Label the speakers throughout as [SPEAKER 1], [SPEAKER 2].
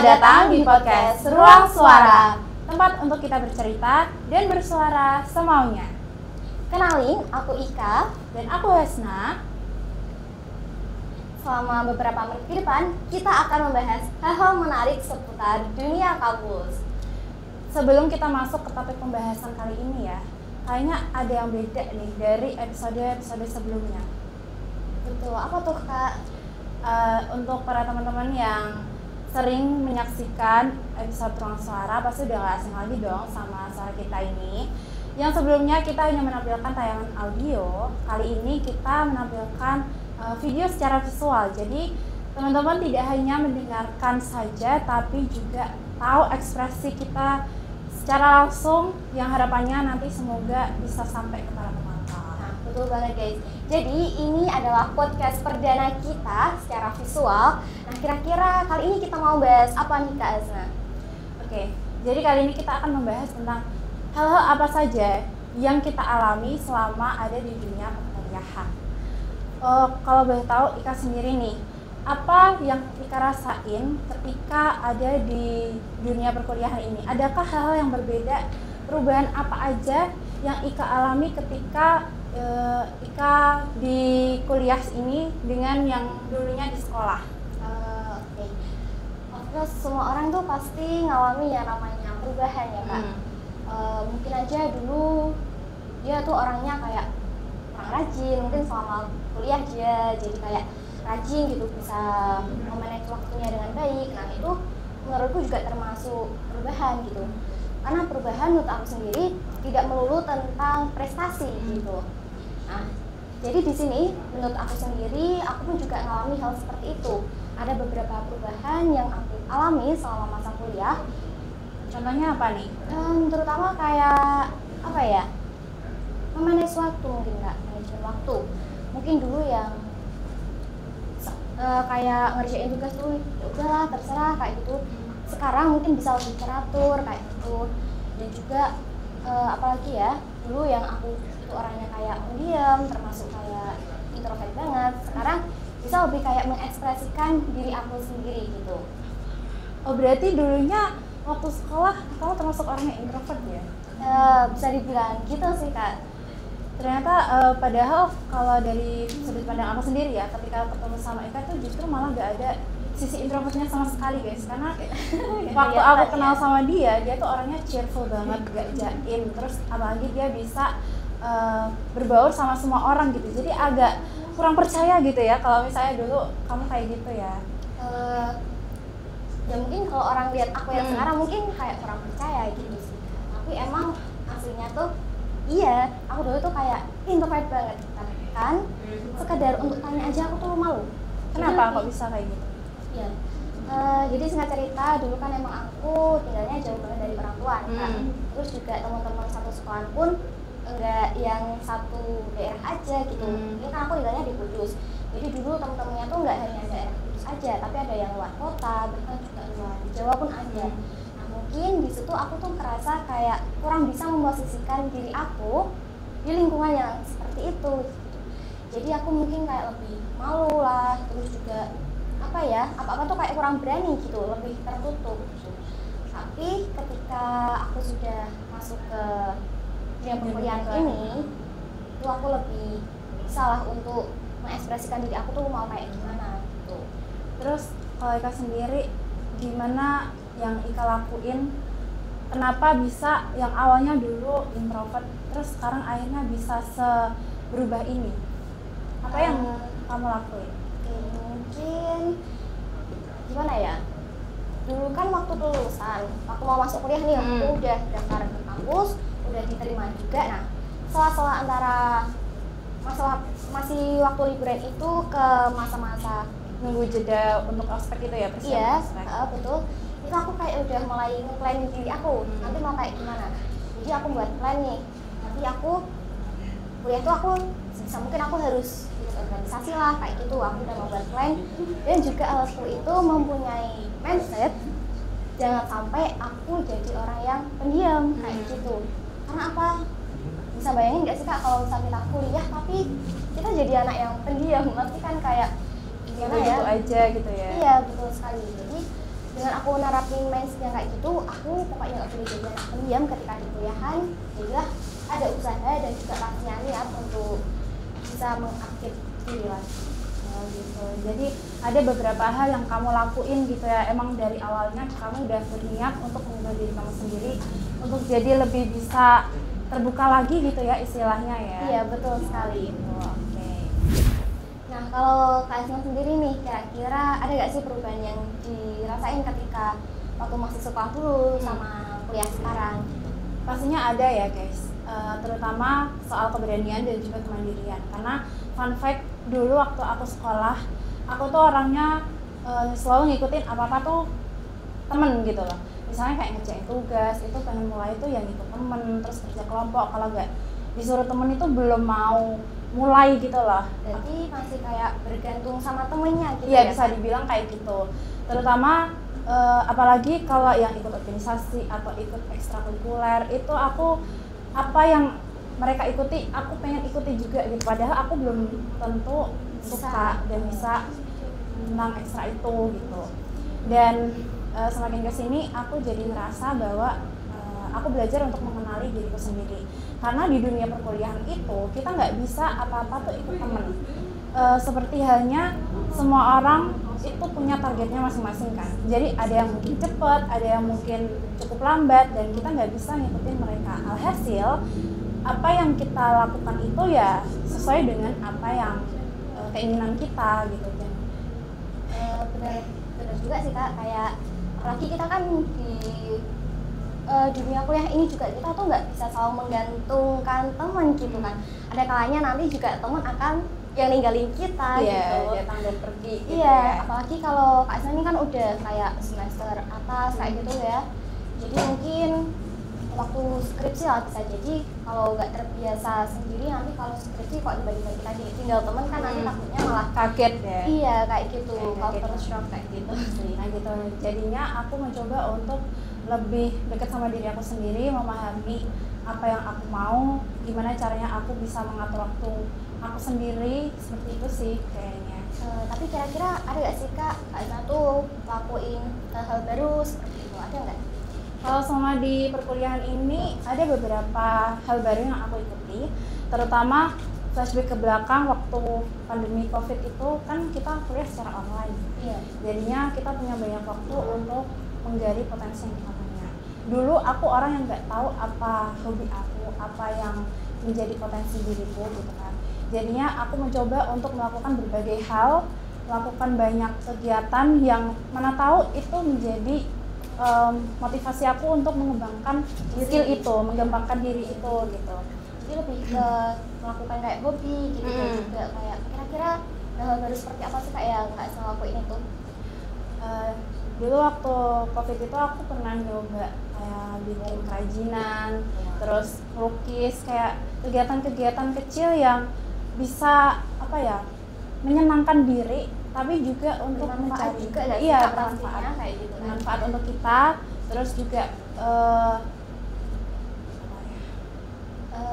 [SPEAKER 1] Selamat datang di podcast Ruang Suara, tempat untuk kita bercerita dan bersuara semaunya.
[SPEAKER 2] Kenalin, aku Ika
[SPEAKER 1] Dan aku Hesna.
[SPEAKER 2] Selama beberapa menit ke depan, kita akan membahas hal-hal menarik seputar dunia kampus.
[SPEAKER 1] Sebelum kita masuk ke topik pembahasan kali ini ya, kayaknya ada yang beda nih dari episode-episode sebelumnya.
[SPEAKER 2] Betul, apa tuh Kak?
[SPEAKER 1] Untuk para teman-teman yang sering menyaksikan episode Ruang Suara pasti udah gak asing lagi dong sama suara kita ini. Yang sebelumnya kita hanya menampilkan tayangan audio, kali ini kita menampilkan video secara visual. Jadi teman-teman tidak hanya mendengarkan saja tapi juga tahu ekspresi kita secara langsung, yang harapannya nanti semoga bisa sampai ke para penonton.
[SPEAKER 2] Nah, betul banget guys. Jadi ini adalah podcast perdana kita secara visual. Nah, kira-kira kali ini kita mau bahas apa nih Kak Azna?
[SPEAKER 1] Oke, jadi kali ini kita akan membahas tentang hal-hal apa saja yang kita alami selama ada di dunia perkuliahan. Kalau boleh tahu Ika sendiri nih, apa yang Ika rasain ketika ada di dunia perkuliahan ini? Adakah hal-hal yang berbeda, perubahan apa aja yang Ika alami ketika Ika di kuliah ini dengan yang dulunya di sekolah?
[SPEAKER 2] Oke. Of course, semua orang tuh pasti ngalami yang namanya perubahan ya Kak. Mungkin aja dulu dia tuh orangnya kayak kurang rajin, mungkin selama kuliah dia jadi kayak rajin gitu, bisa memanage waktunya dengan baik. Nah itu menurutku juga termasuk perubahan gitu, karena perubahan menurut aku sendiri tidak melulu tentang prestasi gitu. Nah jadi di sini menurut aku sendiri, aku pun juga mengalami hal seperti itu. Ada beberapa perubahan yang aku alami selama masa kuliah.
[SPEAKER 1] Contohnya apa nih?
[SPEAKER 2] Terutama kayak apa ya, memanage waktu mungkin Kak, manajemen waktu. Mungkin dulu yang kayak ngerjain tugas tuh ya udahlah terserah kayak gitu. Sekarang mungkin bisa lebih teratur kayak gitu. Dan juga apalagi ya, dulu yang aku itu orangnya kayak pendiam, termasuk kayak introvert banget. Sekarang bisa lebih kayak mengekspresikan diri aku sendiri gitu.
[SPEAKER 1] Oh berarti dulunya waktu sekolah kamu termasuk orang yang introvert ya?
[SPEAKER 2] Bisa dibilang gitu sih Kak.
[SPEAKER 1] Ternyata padahal kalau dari sudut pandang aku sendiri ya, ketika ketemu sama Eka tuh justru malah gak ada sisi introvertnya sama sekali guys. Karena waktu aku kenal sama dia tuh orangnya cheerful banget, gak jaim. Terus apalagi dia bisa berbaur sama semua orang gitu. Jadi agak kurang percaya gitu ya kalau misalnya dulu kamu kayak gitu ya.
[SPEAKER 2] Ya mungkin kalau orang lihat aku yang sekarang mungkin kayak kurang percaya gitu sih. Tapi emang aslinya tuh iya, aku dulu tuh kayak introvert banget. Tapi kan sekedar untuk tanya aja aku tuh malu.
[SPEAKER 1] Kenapa kok bisa kayak gitu?
[SPEAKER 2] Iya. Jadi singkat cerita, dulu kan emang aku tinggalnya jauh banget dari orang tua kan. Terus juga teman-teman satu sekolah pun enggak yang satu daerah aja gitu. Ini kan aku tinggalnya di Kudus. Jadi dulu teman-temannya tuh enggak hanya daerah Kudus aja, tapi ada yang luar kota, bahkan juga luar Jawa pun ada. Nah mungkin di situ aku tuh ngerasa kayak kurang bisa memposisikan diri aku di lingkungan yang seperti itu. Jadi aku mungkin kayak lebih malu lah, terus juga apa ya, apa-apa tuh kayak kurang berani gitu, lebih tertutup gitu. Tapi ketika aku sudah masuk ke dunia perkuliahan ini, itu aku lebih bisa lah untuk mengekspresikan diri aku tuh mau kayak gimana gitu.
[SPEAKER 1] Terus kalau Ika sendiri, gimana yang Ika lakuin? Kenapa bisa yang awalnya dulu introvert, terus sekarang akhirnya bisa berubah ini? Apa yang kamu lakuin?
[SPEAKER 2] Mungkin gimana ya? Dulu kan waktu lulusan, waktu mau masuk kuliah nih, aku udah daftar ke kampus, udah diterima juga. Nah, sela-sela antara masih waktu liburan itu ke masa-masa
[SPEAKER 1] Nunggu jeda untuk ospek itu ya,
[SPEAKER 2] iya,
[SPEAKER 1] ospek?
[SPEAKER 2] betul. Itu aku kayak udah mulai nge-planning diri aku, nanti mau kayak gimana. Jadi aku buat plan nih, nanti aku kuliah tuh aku sebisa mungkin aku harus ikut organisasi lah, kayak gitu. Aku udah membuat plan, dan juga aku itu mempunyai mindset jangan sampai aku jadi orang yang pendiam kayak gitu. Karena apa? Bisa bayangin nggak sih Kak, kalau misalnya kita kuliah tapi kita jadi anak yang pendiam, nanti kan kayak gimana ya?
[SPEAKER 1] Gitu aja gitu ya?
[SPEAKER 2] Iya betul sekali. Jadi dengan aku nerapin mindset yang kayak gitu, aku pokoknya nggak boleh jadi anak pendiam ketika di kuliahan. Jadilah ada usaha dan juga latihan niat untuk bisa mengupgrade diri lagi.
[SPEAKER 1] Oh, gitu. Jadi ada beberapa hal yang kamu lakuin gitu ya, emang dari awalnya kamu udah berniat untuk mengubah diri kamu sendiri untuk jadi lebih bisa terbuka lagi gitu ya istilahnya ya.
[SPEAKER 2] Iya, betul sekali.
[SPEAKER 1] Oke.
[SPEAKER 2] Nah, kalau Kak Asma sendiri nih, kira-kira ada nggak sih perubahan yang dirasain ketika waktu masih sekolah dulu sama kuliah sekarang?
[SPEAKER 1] Pastinya ada ya guys, terutama soal keberanian dan juga kemandirian. Karena fun fact, dulu waktu aku sekolah, aku tuh orangnya selalu ngikutin apa-apa tuh temen gitu loh. Misalnya kayak ngerjain tugas, itu pengen mulai tuh yang ikut temen, terus kerja kelompok. Kalau nggak disuruh temen itu belum mau mulai gitu loh.
[SPEAKER 2] Jadi masih kayak bergantung sama temennya gitu
[SPEAKER 1] Iya,
[SPEAKER 2] ya?
[SPEAKER 1] bisa dibilang kayak gitu. Terutama apalagi kalau yang ikut organisasi atau ikut ekstrakurikuler, itu aku apa yang mereka ikuti, aku pengen ikuti juga gitu. Padahal aku belum tentu suka dan bisa tentang ekstra itu gitu. Dan semakin kesini aku jadi ngerasa bahwa aku belajar untuk mengenali diriku sendiri. Karena di dunia perkuliahan itu kita nggak bisa apa-apa tuh ikut temen. Seperti halnya semua orang itu punya targetnya masing-masing kan. Jadi ada yang mungkin cepat, ada yang mungkin cukup lambat, dan kita nggak bisa ngikutin mereka. Alhasil apa yang kita lakukan itu ya sesuai dengan apa yang keinginan kita gitu kan.
[SPEAKER 2] Benar juga sih Kak, kayak apalagi kita kan di dunia kuliah ini juga kita tuh nggak bisa selalu menggantungkan teman gitu kan. Ada kalanya nanti juga teman akan yang ninggalin kita gitu.
[SPEAKER 1] Datang dan pergi gitu.
[SPEAKER 2] Iya, apalagi kalau Kak Isna ini kan udah kayak semester atas kayak gitu ya. Jadi mungkin waktu skripsi lah bisa jadi kalau nggak terbiasa sendiri, nanti kalau skripsi kok dibagi-bagi lagi tinggal teman kan nanti takutnya malah
[SPEAKER 1] kaget ya.
[SPEAKER 2] Iya, kayak gitu,
[SPEAKER 1] Kayak
[SPEAKER 2] culture
[SPEAKER 1] gitu.
[SPEAKER 2] shock kayak gitu.
[SPEAKER 1] Nah gitu, jadinya aku mencoba untuk lebih dekat sama diri aku sendiri, memahami apa yang aku mau, gimana caranya aku bisa mengatur waktu aku sendiri, seperti itu sih kayaknya.
[SPEAKER 2] Tapi kira-kira ada nggak sih Kak Isna tuh lakuin hal baru seperti itu, ada nggak?
[SPEAKER 1] Kalau selama di perkuliahan ini ada beberapa hal baru yang aku ikuti, terutama flashback ke belakang waktu pandemi COVID itu kan kita kuliah secara online.
[SPEAKER 2] Iya.
[SPEAKER 1] Jadinya kita punya banyak waktu untuk menggali potensi yang kita punya. Dulu aku orang yang nggak tahu apa hobi aku, apa yang menjadi potensi diriku gitu kan. Jadinya aku mencoba untuk melakukan berbagai hal, melakukan banyak kegiatan yang mana tahu itu menjadi motivasi aku untuk mengembangkan skill itu, mengembangkan diri itu gitu.
[SPEAKER 2] Jadi lebih ke melakukan kayak hobi gitu dan juga kayak kira-kira hal baru seperti apa sih Kak yang Kak Isna lakuin itu?
[SPEAKER 1] Dulu waktu COVID itu aku pernah nyoba kayak bikin kerajinan, terus melukis, kayak kegiatan-kegiatan kecil yang bisa apa ya, menyenangkan diri tapi juga untuk
[SPEAKER 2] Bermanfaat
[SPEAKER 1] mencari
[SPEAKER 2] juga ya,
[SPEAKER 1] iya,
[SPEAKER 2] Kak,
[SPEAKER 1] bermanfaat
[SPEAKER 2] pastinya kayak gitu kan.
[SPEAKER 1] bermanfaat untuk kita, terus juga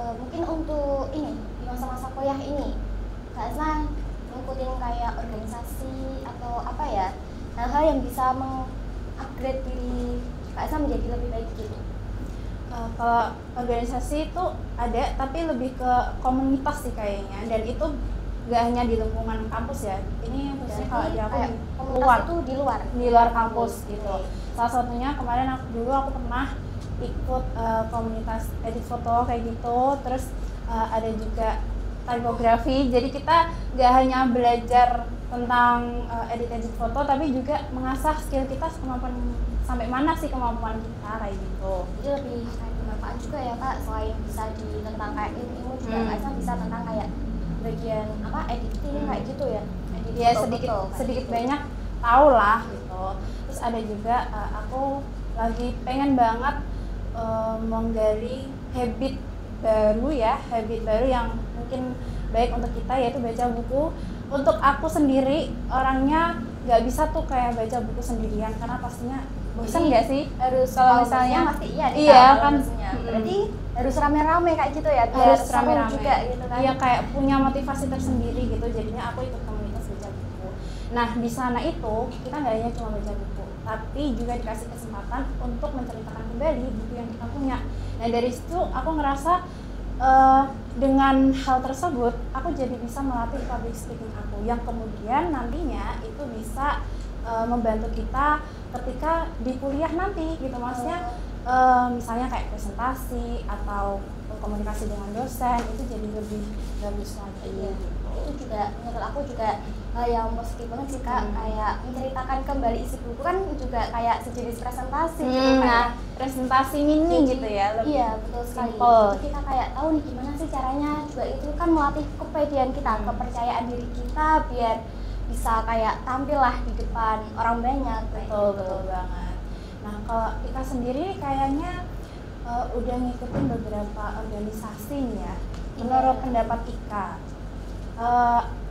[SPEAKER 2] Mungkin untuk ini di masa-masa kuliah ini Kak Isna ngikutin kayak organisasi atau apa ya, hal-hal yang bisa mengupgrade diri Kak Isna menjadi lebih baik gitu.
[SPEAKER 1] kalau organisasi itu ada, tapi lebih ke komunitas sih kayaknya, dan itu gak hanya di lingkungan kampus ya, ini khususnya kalau di aku
[SPEAKER 2] kayak
[SPEAKER 1] di
[SPEAKER 2] komunitas
[SPEAKER 1] luar,
[SPEAKER 2] itu
[SPEAKER 1] di luar kampus gitu. Salah satunya kemarin aku pernah ikut komunitas edit foto kayak gitu, terus ada juga typografi. Jadi kita gak hanya belajar tentang edit foto, tapi juga mengasah skill kita sampai mana sih kemampuan kita kayak gitu.
[SPEAKER 2] Jadi lebih kayak bermanfaat juga ya Kak, selain bisa di tentang kayak ilmu juga Kak Isna bisa tentang kayak bagian apa editing kayak gitu ya.
[SPEAKER 1] Ya sedikit banyak tahu lah gitu. Terus ada juga aku lagi pengen banget menggali habit baru yang mungkin baik untuk kita, yaitu baca buku. Untuk aku sendiri orangnya nggak bisa tuh kayak baca buku sendirian, karena pastinya bosan nggak sih?
[SPEAKER 2] Harus
[SPEAKER 1] kalau misalnya
[SPEAKER 2] pasti
[SPEAKER 1] iya kan,
[SPEAKER 2] berarti harus rame-rame kayak gitu ya,
[SPEAKER 1] harus
[SPEAKER 2] seru
[SPEAKER 1] rame-rame
[SPEAKER 2] juga gitu kan.
[SPEAKER 1] Iya, kayak punya motivasi tersendiri gitu. Jadinya aku ikut komunitas baca buku. Nah di sana itu kita nggak hanya cuma baca buku, tapi juga dikasih kesempatan untuk menceritakan kembali buku yang kita punya. Nah dari situ aku ngerasa dengan hal tersebut aku jadi bisa melatih public speaking aku, yang kemudian nantinya itu bisa membantu kita ketika di kuliah nanti gitu, maksudnya misalnya kayak presentasi atau komunikasi dengan dosen itu jadi lebih bagus lagi.
[SPEAKER 2] Iya. Itu juga menurut aku juga yang positif banget sih Kak, kayak menceritakan kembali isi buku kan juga kayak sejenis presentasi gitu kan.
[SPEAKER 1] Nah, presentasi mini gitu ya.
[SPEAKER 2] Iya, betul sekali.
[SPEAKER 1] Simple.
[SPEAKER 2] Jadi kita kayak tahu nih gimana sih caranya, juga itu kan melatih kepedean kita, kepercayaan diri kita biar bisa kayak tampil lah di depan orang banyak.
[SPEAKER 1] Betul banget. Nah, kalau Ika sendiri kayaknya udah ngikutin beberapa organisasi nih ya. Menurut pendapat Ika,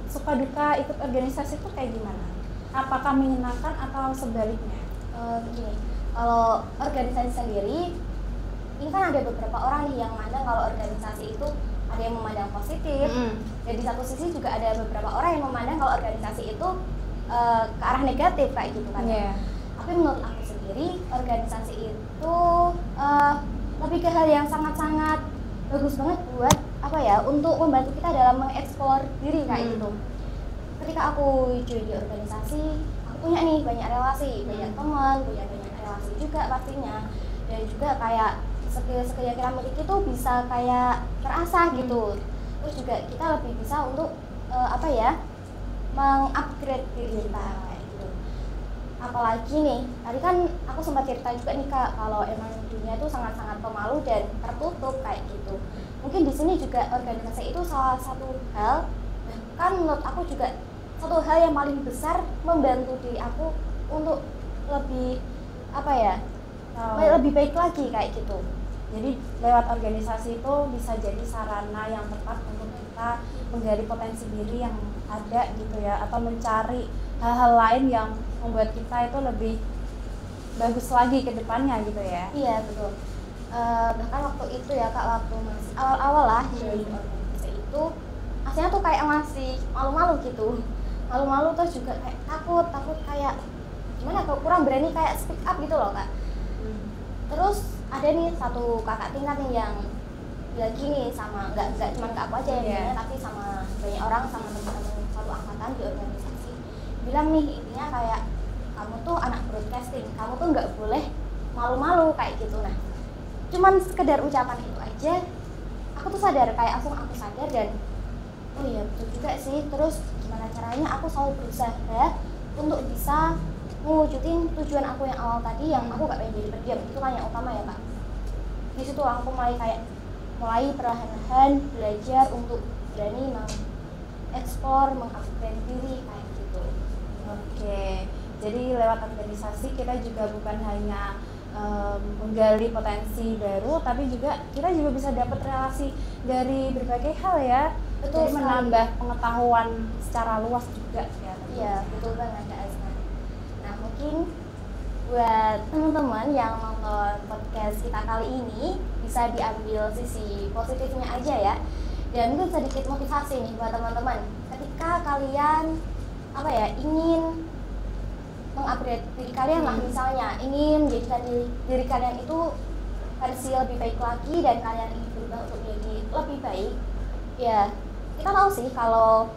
[SPEAKER 1] suka duka ikut organisasi itu kayak gimana? Apakah menyenangkan atau sebaliknya?
[SPEAKER 2] Begini, kalau organisasi sendiri, ini kan ada beberapa orang nih yang memandang kalau organisasi itu ada yang memandang positif, dan di satu sisi juga ada beberapa orang yang memandang kalau organisasi itu ke arah negatif kayak gitu kan. Tapi menurut aku sendiri, organisasi itu lebih ke hal yang sangat-sangat bagus banget buat apa ya, untuk membantu kita dalam mengeksplor diri kayak gitu. Ketika aku join di organisasi, aku punya nih banyak relasi, banyak teman, punya banyak relasi juga pastinya, dan juga kayak skill-skill yang kita miliki itu bisa kayak terasah gitu. Terus juga kita lebih bisa untuk apa ya, mengupgrade diri kita kayak gitu. Apalagi nih, tadi kan aku sempat cerita juga nih Kak, kalau emang dunia itu sangat-sangat pemalu dan tertutup kayak gitu. Mungkin di sini juga organisasi itu salah satu hal, bahkan menurut aku juga satu hal yang paling besar membantu diri aku untuk lebih apa ya, lebih baik lagi kayak gitu.
[SPEAKER 1] Jadi lewat organisasi itu bisa jadi sarana yang tepat untuk kita menggali potensi diri yang ada gitu ya, atau mencari hal-hal lain yang membuat kita itu lebih bagus lagi ke depannya gitu ya.
[SPEAKER 2] Iya betul. Bahkan waktu itu ya Kak, waktu masih awal-awal lah join organisasi itu, aslinya tuh kayak masih malu-malu gitu, malu-malu, terus juga kayak takut kayak gimana, kurang berani kayak speak up gitu loh Kak. Terus ada nih satu kakak tingkat nih yang bilang gini, sama nggak cuma ke aku aja yang bilangnya, tapi sama banyak orang, sama teman-teman satu angkatan di organisasi, bilang nih intinya kayak, kamu tuh anak broadcasting, kamu tuh nggak boleh malu-malu kayak gitu. Nah, cuman sekedar ucapan itu aja aku tuh sadar, kayak langsung aku sadar, dan oh iya betul juga sih. Terus gimana caranya aku selalu berusaha untuk bisa mewujudin tujuan aku yang awal tadi, yang aku gak pengen jadi pendiam, itu kan yang utama ya Kak. Di situ aku mulai perlahan-lahan belajar untuk berani mengeksplor, mengupgrade diri kayak gitu.
[SPEAKER 1] Oke, jadi lewat organisasi kita juga bukan hanya menggali potensi baru, tapi juga kita juga bisa dapat relasi dari berbagai hal ya.
[SPEAKER 2] Betul,
[SPEAKER 1] jadi menambah pengetahuan secara luas juga ya.
[SPEAKER 2] Iya, betul banget Kak Azna. Nah, mungkin buat teman-teman yang nonton podcast kita kali ini bisa diambil sisi positifnya aja ya. Dan mungkin sedikit motivasi nih buat teman-teman. Ketika kalian apa ya, ingin mengupgrade diri kalian lah, misalnya ingin menjadikan diri kalian itu versi lebih baik lagi, dan kalian ingin berubah untuk menjadi lebih baik, ya kita tahu sih kalau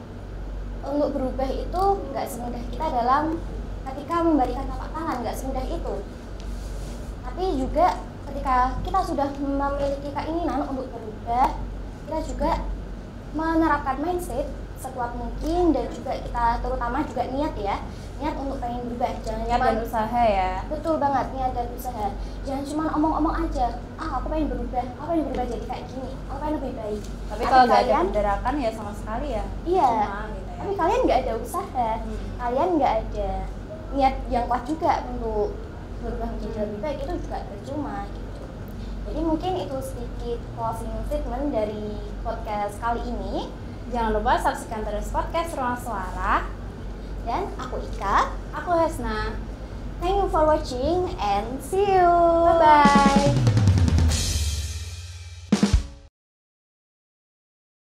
[SPEAKER 2] untuk berubah itu nggak semudah kita dalam ketika membalikan telapak tangan, nggak semudah itu. Tapi juga ketika kita sudah memiliki keinginan untuk berubah, kita juga menerapkan mindset sekuat mungkin, dan juga kita terutama juga niat ya, niat untuk pengen berubah. Jangan
[SPEAKER 1] niat dan usaha ya.
[SPEAKER 2] Betul banget, niat dan usaha. Jangan cuma omong-omong aja, aku pengen berubah jadi kayak gini, aku pengen lebih baik.
[SPEAKER 1] Tapi kalau nggak ada gerakan ya sama sekali ya.
[SPEAKER 2] Iya.
[SPEAKER 1] Cuma, gitu ya.
[SPEAKER 2] Tapi kalian nggak ada usaha, kalian nggak ada niat yang kuat juga untuk berubah menjadi lebih baik, itu juga percuma gitu. Jadi mungkin itu sedikit closing statement dari podcast kali ini.
[SPEAKER 1] Jangan lupa saksikan terus podcast Ruang Suara.
[SPEAKER 2] Dan aku Ika,
[SPEAKER 1] aku Hesna.
[SPEAKER 2] Thank you for watching and see you.
[SPEAKER 1] Bye bye.